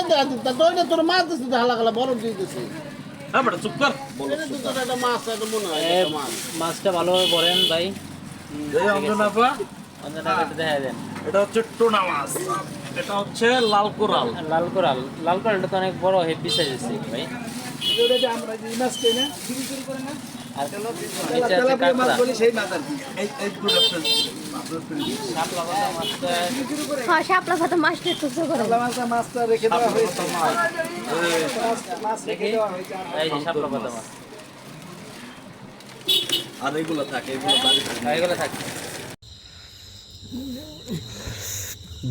দেখা দিতা তো এটা তোর মাছ দিছিস হালাকালা বরফ দিয়ে দিছিস হ্যাঁ বেটা চুপ কর এটা তো তোর একটা মাছ এটা মনে হয় একটা মাছ মাছটা ভালোভাবে বলেন ভাই। এই অঞ্জনা আপা অঞ্জনা একটু দেখা দেন। এটা হচ্ছে টোনা মাছ, এটা হচ্ছে লাল কোরাল। লাল কোরাল, লাল কোরালটা তো অনেক বড় হেভি সাইজ আছে ভাই। আমরা যে মাছ খাই না আর নিচে আছে কাঁকড়া। সেই মাছ আর কি এই দুটো শাপলা পাতা মাছটা হ্যাঁ শাপলা পাতা মাছটা তো করে মাছটা রেখে দেওয়া হয়েছে মাছ রেখে দেখি। দেওয়া হয়েছে এই যে শাপলা পাতা মাছ। আর এগুলো থাকে, এগুলো বাড়ি থাকে। এগুলো থাকে।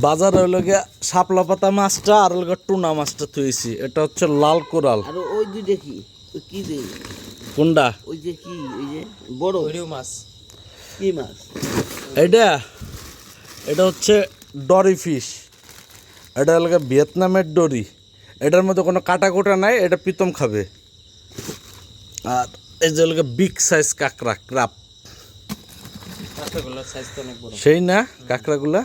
বাজারে হলো গিয়া শাপলা পাতা মাছটা আর হলো গিয়া টুনা মাছটা থুইছি। এটা হচ্ছে লাল কোরাল। আর ওই দুইটা কি ওই কি দে কোনটা? ওই যে কি ওই যে বড় ওইও মাছ। কি মাছ এটা এটা হচ্ছে ডরি ফিশ। এটা হলো গিয়া ভিয়েতনামের ডরি। এটার মধ্যে কোনো কাটা কোটা নাই, এটা প্রীতম খাবে। আর এই যে হলো গিয়া বিগ সাইজ কাঁকড়া, ক্রাপ। কাঁকড়াগুলোর সাইজ তো অনেক বড়। সেই না কাঁকড়াগুলা?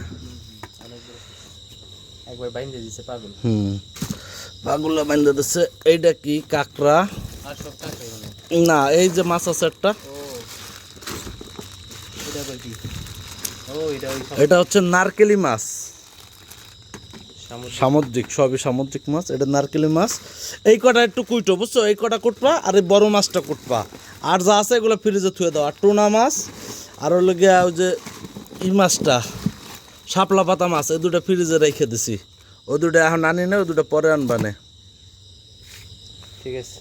একবার বাইন্ধে দিছে পাগল। পাগুলা বান্ধা দিচ্ছে। এইটা কি কাঁকড়া? আর সব কাঁকড়া এখানে। না, এই যে মাছ আছে একটা, এটা আবার কি? ও এটা ওই এটা হচ্ছে নারকেলি মাছ। সামুদ্রিক। সামুদ্রিক, সবই সামুদ্রিক মাছ। এটা নারকেলি মাছ। এই কটা একটু কুইটো, বুঝছো? এই কটা কুটবা আর এই বড় মাছটা কুটবা। আর যা আছে এগুলো ফ্রিজে থুয়ে দাও। আর টুনা মাছ আর হলো গিয়া ওই যে ই মাছটা শাপলা পাতা মাছ, এই দুটো ফ্রিজে রেখে দিছি। ওই দুটো এখন আনি না, ওই দুটো পরে আনবানে। ঠিক আছে।